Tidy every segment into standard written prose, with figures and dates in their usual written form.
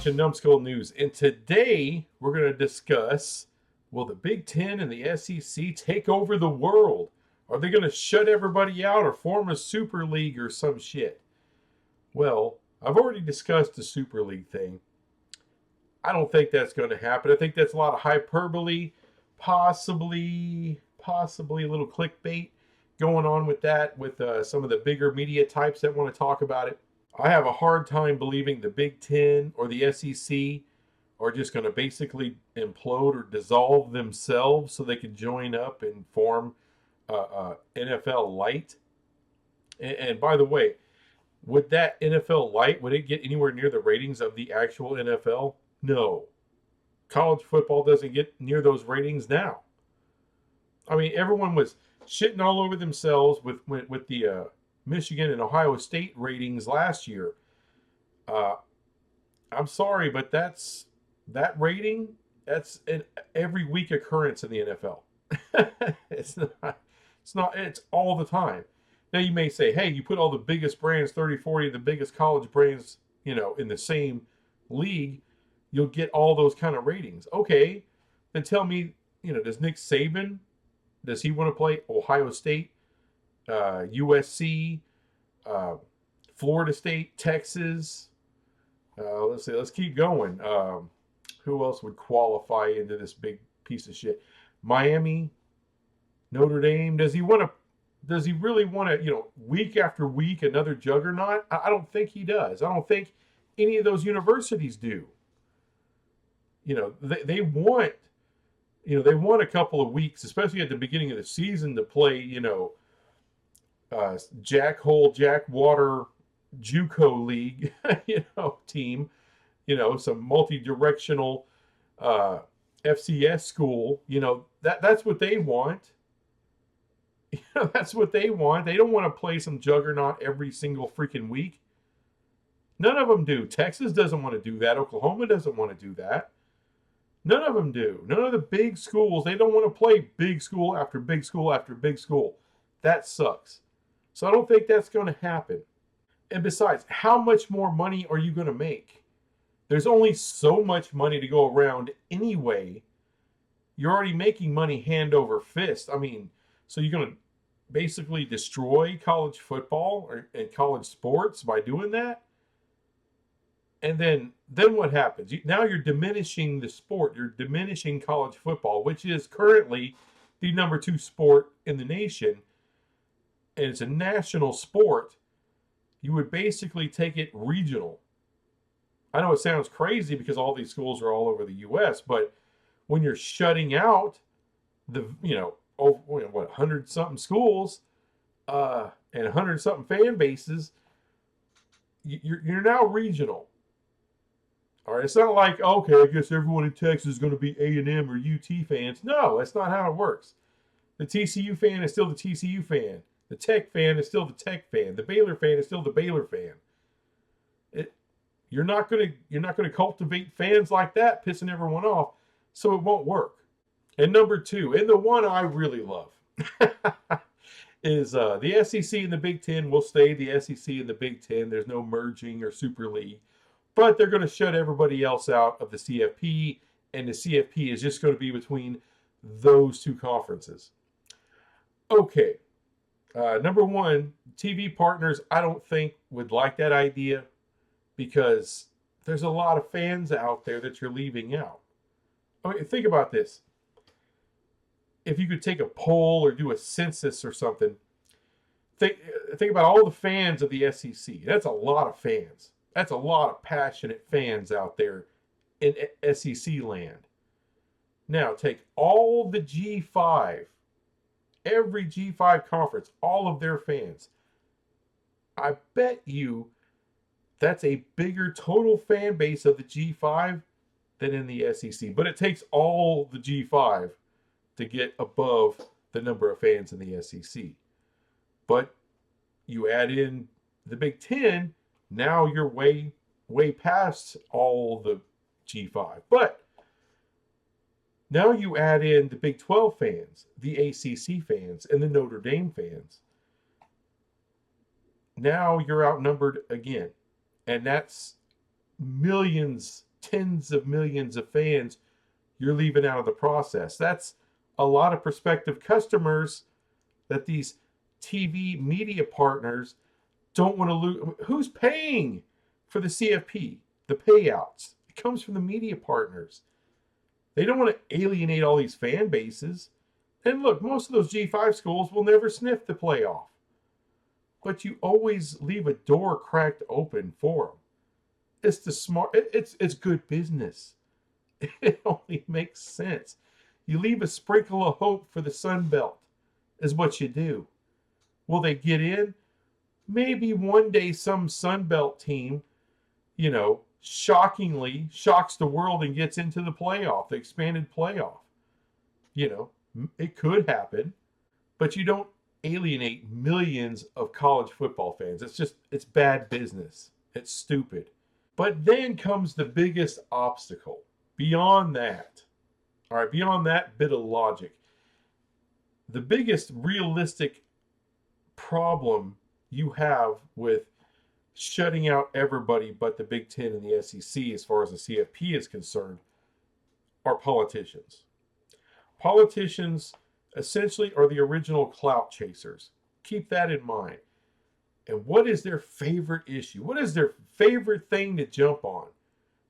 watching Numbskull News, and today we're going to discuss, will the Big Ten and the SEC take over the world? Are they going to shut everybody out or form a super league or some shit? Well, I've already discussed the super league thing. I don't think that's going to happen. I think that's a lot of hyperbole, possibly a little clickbait going on with that, with some of the bigger media types that want to talk about it. I have a hard time believing the Big Ten or the SEC are just going to basically implode or dissolve themselves so they can join up and form NFL Light. And by the way, would that NFL Light, would it get anywhere near the ratings of the actual NFL? No. College football doesn't get near those ratings now. I mean, everyone was shitting all over themselves with the Michigan and Ohio State ratings last year. I'm sorry, but that rating. That's an every week occurrence in the NFL. it's not. It's not. It's all the time. Now you may say, hey, you put all the biggest brands, 30, 40, the biggest college brands, in the same league, you'll get all those kind of ratings. Okay, then tell me, does Nick Saban, does he want to play Ohio State, USC, Florida State, Texas? Let's see. Let's keep going. Who else would qualify into this big piece of shit? Miami, Notre Dame. Does he want to? Does he really want to? Week after week, another juggernaut? I don't think he does. I don't think any of those universities do. They want. They want a couple of weeks, especially at the beginning of the season, to play. Jackhole, Jackwater, JUCO league, team, some multi-directional FCS school, that's what they want. That's what they want. They don't want to play some juggernaut every single freaking week. None of them do. Texas doesn't want to do that. Oklahoma doesn't want to do that. None of them do. None of the big schools, they don't want to play big school after big school after big school. That sucks. So I don't think that's going to happen. And besides, how much more money are you going to make? There's only so much money to go around anyway. You're already making money hand over fist. I mean, so you're going to basically destroy college football and college sports by doing that? And then what happens? Now you're diminishing the sport. You're diminishing college football, which is currently the number 2 sport in the nation. And it's a national sport. You would basically take it regional. I know it sounds crazy because all these schools are all over the U.S., but when you're shutting out the, 100-something schools and 100-something fan bases, you're now regional. All right, it's not like, okay, I guess everyone in Texas is going to be A&M or UT fans. No, that's not how it works. The TCU fan is still the TCU fan. The Tech fan is still the Tech fan. The Baylor fan is still the Baylor fan. You're not gonna cultivate fans like that, pissing everyone off, so it won't work. And number 2, and the one I really love, is the SEC and the Big Ten will stay the SEC and the Big Ten. There's no merging or super league, but they're going to shut everybody else out of the CFP, and the CFP is just going to be between those 2 conferences. Okay. Number 1, TV partners, I don't think would like that idea because there's a lot of fans out there that you're leaving out. I mean, think about this. If you could take a poll or do a census or something, think about all the fans of the SEC. That's a lot of fans. That's a lot of passionate fans out there in SEC land. Now, take all the G5, every G5 conference, all of their fans. I bet you that's a bigger total fan base of the G5 than in the SEC. But it takes all the G5 to get above the number of fans in the SEC. But you add in the Big Ten, now you're way past all the G5. But now you add in the Big 12 fans, the ACC fans, and the Notre Dame fans. Now you're outnumbered again. And that's millions tens of millions of fans you're leaving out of the process. That's a lot of prospective customers that these TV media partners don't want to lose. Who's paying for the CFP? The payouts. It comes from the media partners. They don't want to alienate all these fan bases. And look, most of those G5 schools will never sniff the playoff. But you always leave a door cracked open for them. It's the smart. It's good business. It only makes sense. You leave a sprinkle of hope for the Sun Belt, is what you do. Will they get in? Maybe one day some Sun Belt team, shockingly shocks the world and gets into the playoff, the expanded playoff. It could happen, but you don't alienate millions of college football fans. It's bad business. It's stupid. But then comes the biggest obstacle. Beyond that, all right, beyond that bit of logic, the biggest realistic problem you have with shutting out everybody but the Big Ten and the SEC as far as the CFP is concerned are politicians. Politicians essentially are the original clout chasers. Keep that in mind. And what is their favorite issue? What is their favorite thing to jump on?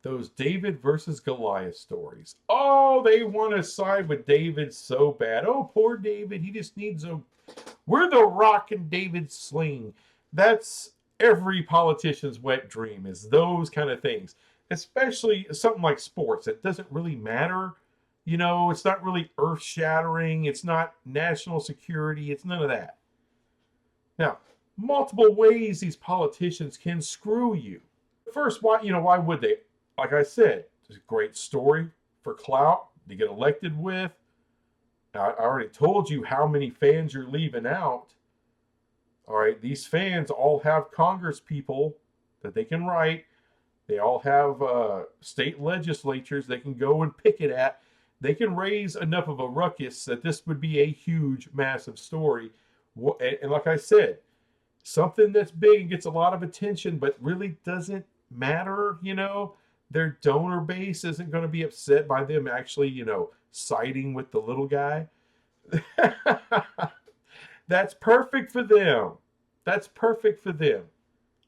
Those David versus Goliath stories. Oh, they want to side with David so bad. Oh, poor David. He just needs we're the rock in David's sling. That's every politician's wet dream, is those kind of things. Especially something like sports. It doesn't really matter. It's not really earth-shattering. It's not national security. It's none of that. Now, multiple ways these politicians can screw you. First, why would they? Like I said, it's a great story for clout to get elected with. I already told you how many fans you're leaving out. All right, these fans all have Congress people that they can write. They all have state legislatures they can go and picket at. They can raise enough of a ruckus that this would be a huge, massive story. And like I said, something that's big and gets a lot of attention, but really doesn't matter, Their donor base isn't going to be upset by them actually, siding with the little guy. That's perfect for them. That's perfect for them.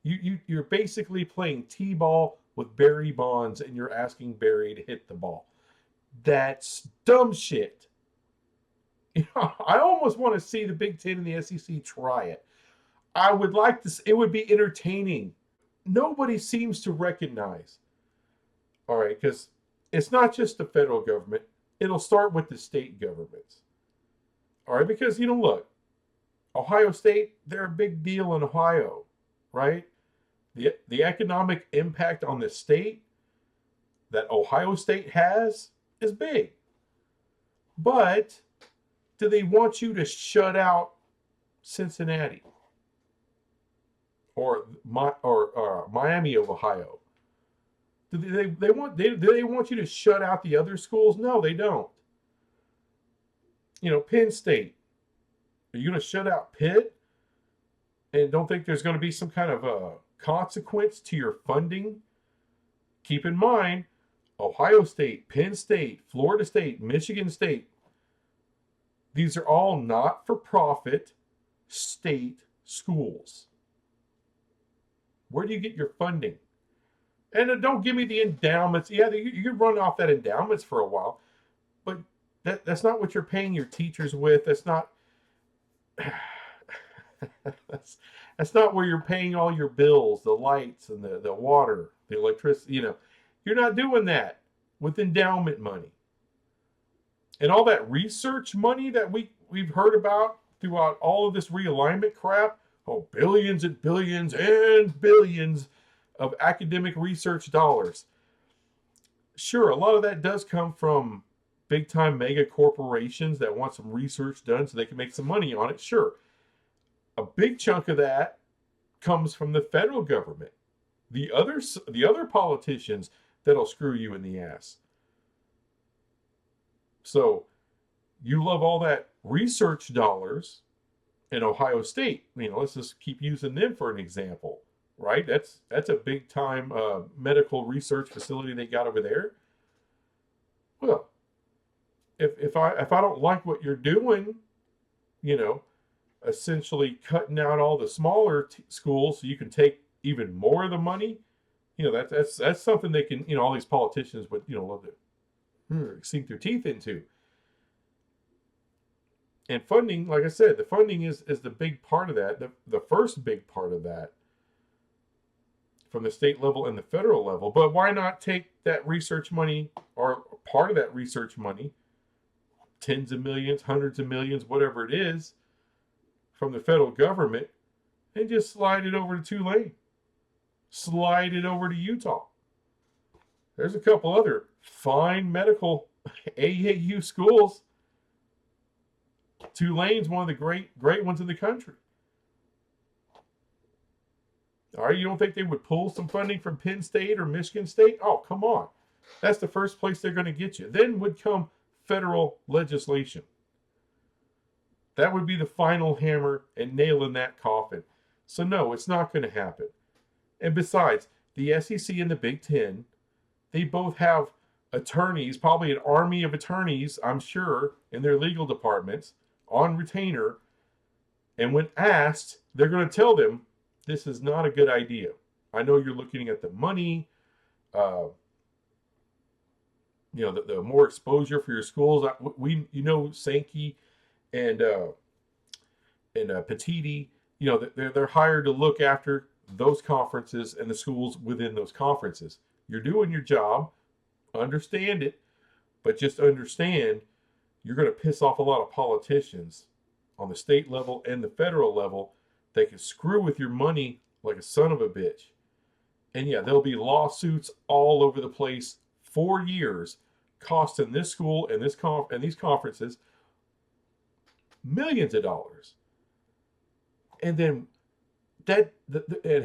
You're basically playing T-ball with Barry Bonds and you're asking Barry to hit the ball. That's dumb shit. I almost want to see the Big Ten and the SEC try it. I would like to. It would be entertaining. Nobody seems to recognize. All right, because it's not just the federal government. It'll start with the state governments. All right, because, look, Ohio State, they're a big deal in Ohio, right? The economic impact on the state that Ohio State has is big. But do they want you to shut out Cincinnati or Miami of Ohio? Do they want you to shut out the other schools? No, they don't. Penn State. Are you going to shut out Pitt and don't think there's going to be some kind of a consequence to your funding? Keep in mind, Ohio State, Penn State, Florida State, Michigan State, these are all not-for-profit state schools. Where do you get your funding? And don't give me the endowments. Yeah, you can run off that endowments for a while, but that's not what you're paying your teachers with. That's not that's not where you're paying all your bills, the lights and the water, the electricity. You're not doing that with endowment money. And all that research money that we've heard about throughout all of this realignment crap, billions and billions and billions of academic research dollars. Sure, a lot of that does come from big-time mega corporations that want some research done so they can make some money on it. Sure. A big chunk of that comes from the federal government. The other politicians that'll screw you in the ass. So you love all that research dollars in Ohio State. Let's just keep using them for an example, right? That's a big time medical research facility they got over there. Well, if I don't like what you're doing, you know, essentially cutting out all the smaller schools so you can take even more of the money, that's something they can, all these politicians would, love to sink their teeth into. And funding, like I said, the funding is the big part of that. The first big part of that from the state level and the federal level. But why not take that research money, or part of that research money, tens of millions, hundreds of millions, whatever it is, from the federal government, and just slide it over to Tulane, slide it over to Utah. There's a couple other fine medical AAU schools. Tulane's one of the great ones in the country. All right, you don't think they would pull some funding from Penn State or Michigan State? Oh, come on. That's the first place they're going to get you. Then would come federal legislation. That would be the final hammer and nail in that coffin. So no, it's not going to happen. And besides, the SEC and the Big Ten, they both have attorneys, probably an army of attorneys, I'm sure, in their legal departments on retainer. And when asked, they're going to tell them, this is not a good idea. I know you're looking at the money, the more exposure for your schools. Sankey and Petiti, they're hired to look after those conferences and the schools within those conferences. You're doing your job, understand it, but just understand you're going to piss off a lot of politicians on the state level and the federal level. They can screw with your money like a son of a bitch. And yeah, there'll be lawsuits all over the place for years, costing this school and these conferences millions of dollars. And then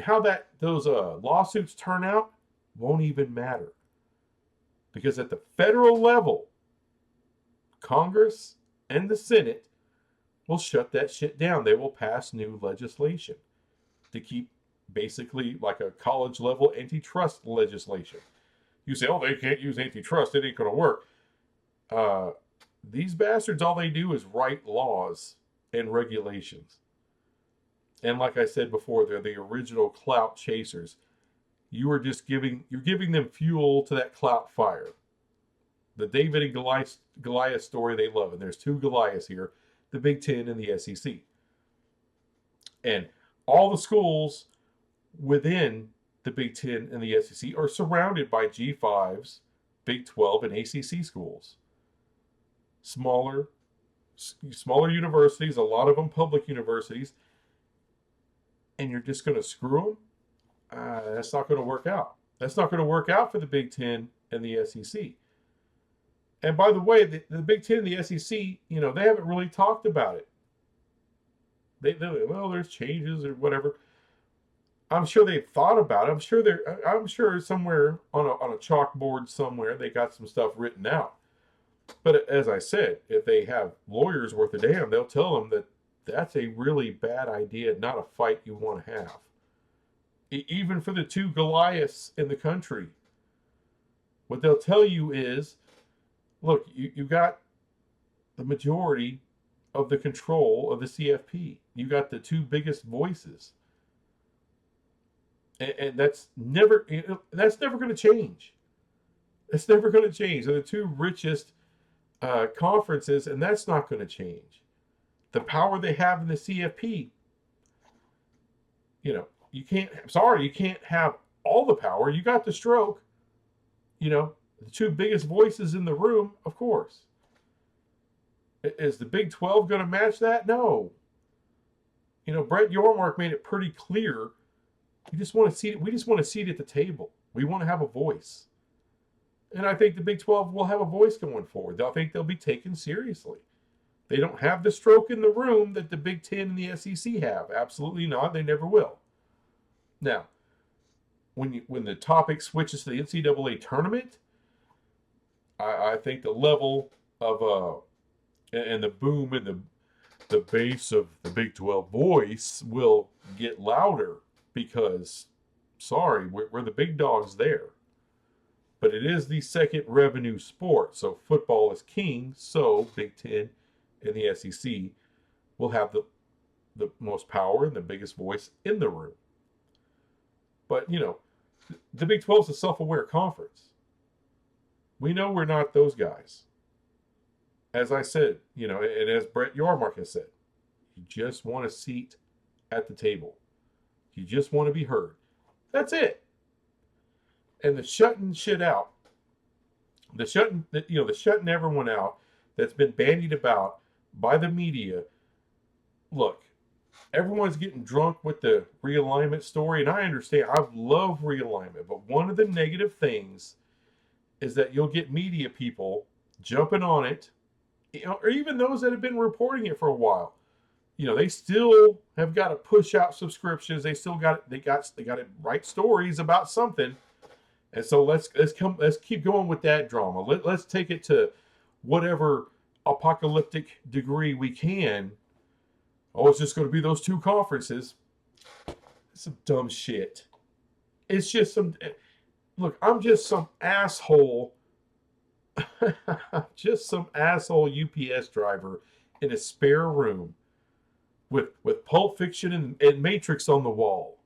how those lawsuits turn out won't even matter. Because at the federal level, Congress and the Senate will shut that shit down. They will pass new legislation to keep, basically like a college level antitrust legislation. You say, oh, they can't use antitrust, it ain't going to work. These bastards, all they do is write laws and regulations. And like I said before, they're the original clout chasers. You're giving them fuel to that clout fire. The David and Goliath story they love. And there's two Goliaths here, the Big Ten and the SEC. And all the schools within the Big Ten and the SEC are surrounded by G5s, Big 12, and ACC schools. Smaller universities, a lot of them public universities, and you're just going to screw them? That's not going to work out. That's not going to work out for the Big Ten and the SEC. And by the way, the Big Ten and the SEC, they haven't really talked about it. There's changes or whatever. I'm sure they've thought about it. I'm sure somewhere on a chalkboard somewhere they got some stuff written out. But as I said, if they have lawyers worth a damn, they'll tell them that that's a really bad idea, not a fight you want to have. Even for the two Goliaths in the country, what they'll tell you is, look, you got the majority of the control of the CFP. You got the two biggest voices. And that's never going to change. It's never going to change. They're the two richest conferences, and that's not going to change. The power they have in the CFP, you can't have all the power. You got the stroke. The two biggest voices in the room, of course. Is the Big 12 going to match that? No. Brett Yormark made it pretty clear. We just want to see it at the table. We want to have a voice. And I think the Big 12 will have a voice going forward. I think they'll be taken seriously. They don't have the stroke in the room that the Big Ten and the SEC have. Absolutely not. They never will. Now, when the topic switches to the NCAA tournament, I think the level of and the boom and the bass of the Big 12 voice will get louder, because Sorry, we're the big dogs there. But it is the second revenue sport. So football is king. So Big Ten and the SEC will have the most power and the biggest voice in the room. But, the Big 12 is a self aware conference. We know we're not those guys. As I said, and as Brett Yarmark has said, you just want a seat at the table. You just want to be heard. That's it. And the shutting shit out, the shutting everyone out that's been bandied about by the media. Look, everyone's getting drunk with the realignment story, and I understand. I love realignment, but one of the negative things is that you'll get media people jumping on it, or even those that have been reporting it for a while. They still have got to push out subscriptions. They still got to write stories about something. And so let's keep going with that drama. Let's take it to whatever apocalyptic degree we can. Oh, it's just going to be those two conferences. Some dumb shit. It's just look, I'm just some asshole, just some asshole UPS driver in a spare room with Pulp Fiction and Matrix on the wall.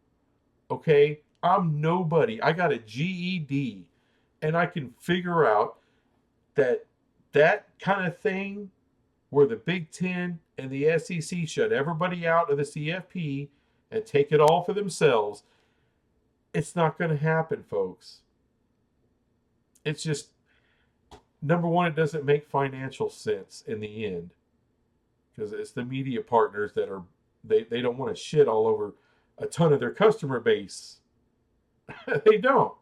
Okay? I'm nobody. I got a GED, and I can figure out that kind of thing where the Big Ten and the SEC shut everybody out of the CFP and take it all for themselves. It's not going to happen, folks. It's just, number one, it doesn't make financial sense in the end, because it's the media partners that they don't want to shit all over a ton of their customer base. They don't.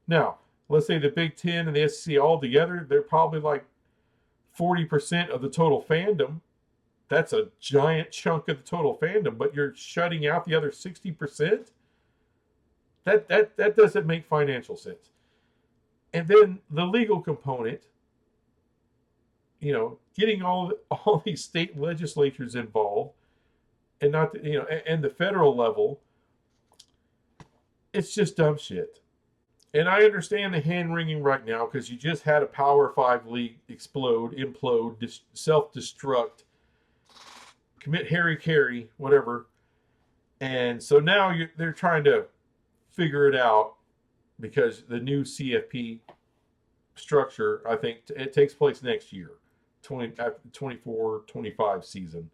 Now, let's say the Big Ten and the SEC all together, they're probably like 40% of the total fandom. That's a giant chunk of the total fandom, but you're shutting out the other 60%? That doesn't make financial sense. And then the legal component, getting all these state legislatures involved, and not and the federal level, it's just dumb shit. And I understand the hand wringing right now, because you just had a Power 5 league implode, self-destruct, commit Harry, whatever. And so now they're trying to figure it out, because the new CFP structure, I think it takes place next year, 24-25 season.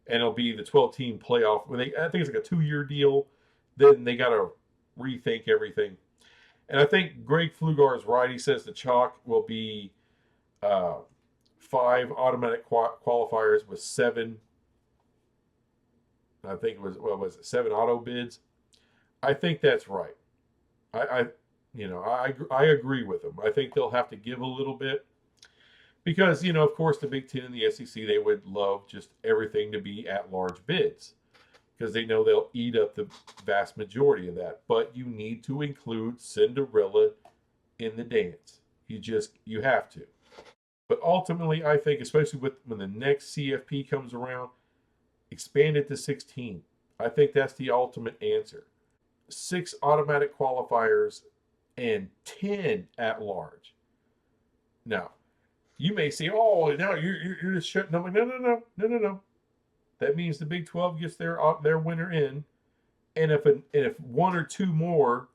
And it'll be the 12-team playoff. I think it's like a 2-year deal. Then they got to rethink everything. And I think Greg Flugar is right. He says the chalk will be 5 automatic qualifiers with 7. I think it was 7 auto bids. I think that's right. I agree with them. I think they'll have to give a little bit, because of course the Big Ten and the SEC, they would love just everything to be at large bids, because they know they'll eat up the vast majority of that. But you need to include Cinderella in the dance. You have to. But ultimately, I think, especially when the next CFP comes around, expand it to 16. I think that's the ultimate answer. 6 automatic qualifiers and 10 at large. Now, you may say, "Oh, now you're just shutting." I'm like, no. That means the Big 12 gets their winner in, and if 1 or 2 more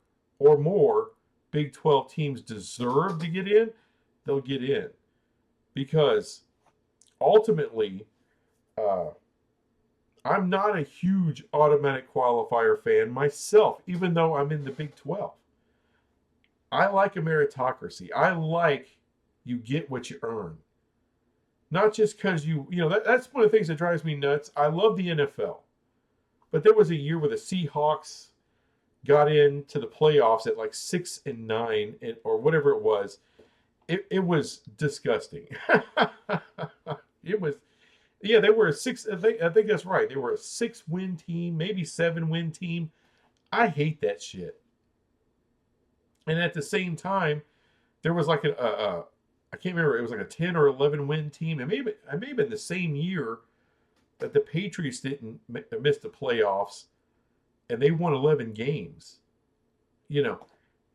Big 12 teams deserve to get in, they'll get in, because ultimately, I'm not a huge automatic qualifier fan myself, even though I'm in the Big 12. I like a meritocracy. I like you get what you earn. Not just because that's one of the things that drives me nuts. I love the NFL. But there was a year where the Seahawks got into the playoffs at like 6-9, or whatever it was. It was disgusting. It was, yeah, they were a 6. I think that's right. They were a 6-win team, maybe 7-win team. I hate that shit. And at the same time, there was like I can't remember. It was like a 10 or 11-win team. It may have been the same year that the Patriots didn't miss the playoffs. and they won 11 games. You know,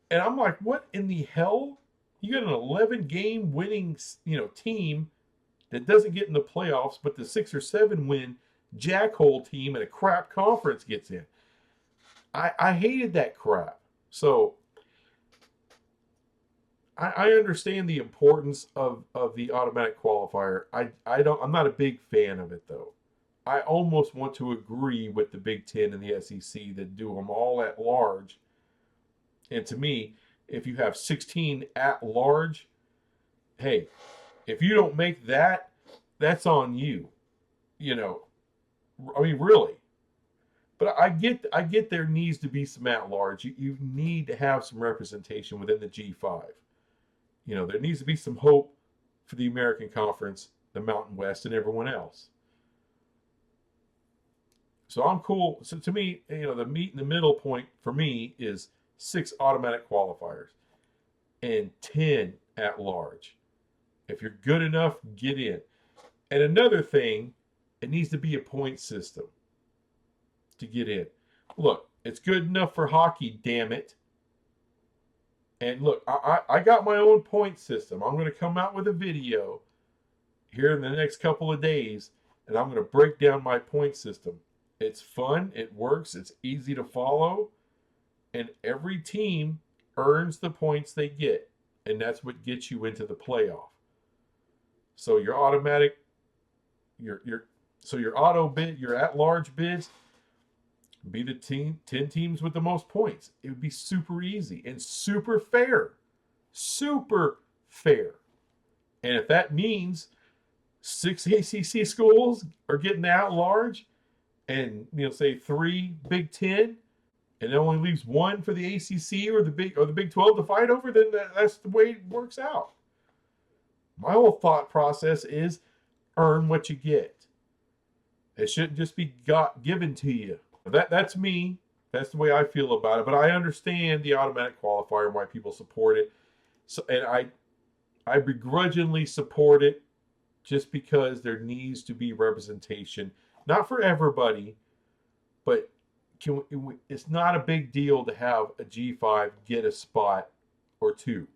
and I'm like, what in the hell? You got an 11 game winning, team that doesn't get in the playoffs, but the 6 or 7 win jackhole team in a crap conference gets in. I hated that crap. So I understand the importance of the automatic qualifier. I'm not a big fan of it though. I almost want to agree with the Big Ten and the SEC that do them all at large. And to me, if you have 16 at large, hey, if you don't make that, that's on you. You know, I mean, really. But I get there needs to be some at large. You need to have some representation within the G5. You know, there needs to be some hope for the American Conference, the Mountain West, and everyone else. So I'm cool. So to me, the meet in the middle point for me is 6 automatic qualifiers and 10 at large. If you're good enough, get in. And another thing, it needs to be a point system to get in. Look, it's good enough for hockey, damn it. And look, I got my own point system. I'm going to come out with a video here in the next couple of days, and I'm going to break down my point system. It's fun, it works, it's easy to follow, and every team earns the points they get, and that's what gets you into the playoff. So your automatic, your auto bid, your at-large bids, be the 10 teams with the most points. It would be super easy and super fair. Super fair. And if that means 6 ACC schools are getting at large and say 3 Big Ten, and it only leaves 1 for the ACC or the Big 12 to fight over, then that's the way it works out. My whole thought process is earn what you get. It shouldn't just be given to you. That's me. That's the way I feel about it. But I understand the automatic qualifier and why people support it. So, and I begrudgingly support it just because there needs to be representation, not for everybody, but it's not a big deal to have a G5 get a spot or 2.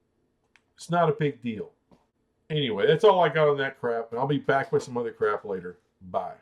It's not a big deal. Anyway, that's all I got on that crap, and I'll be back with some other crap later. Bye.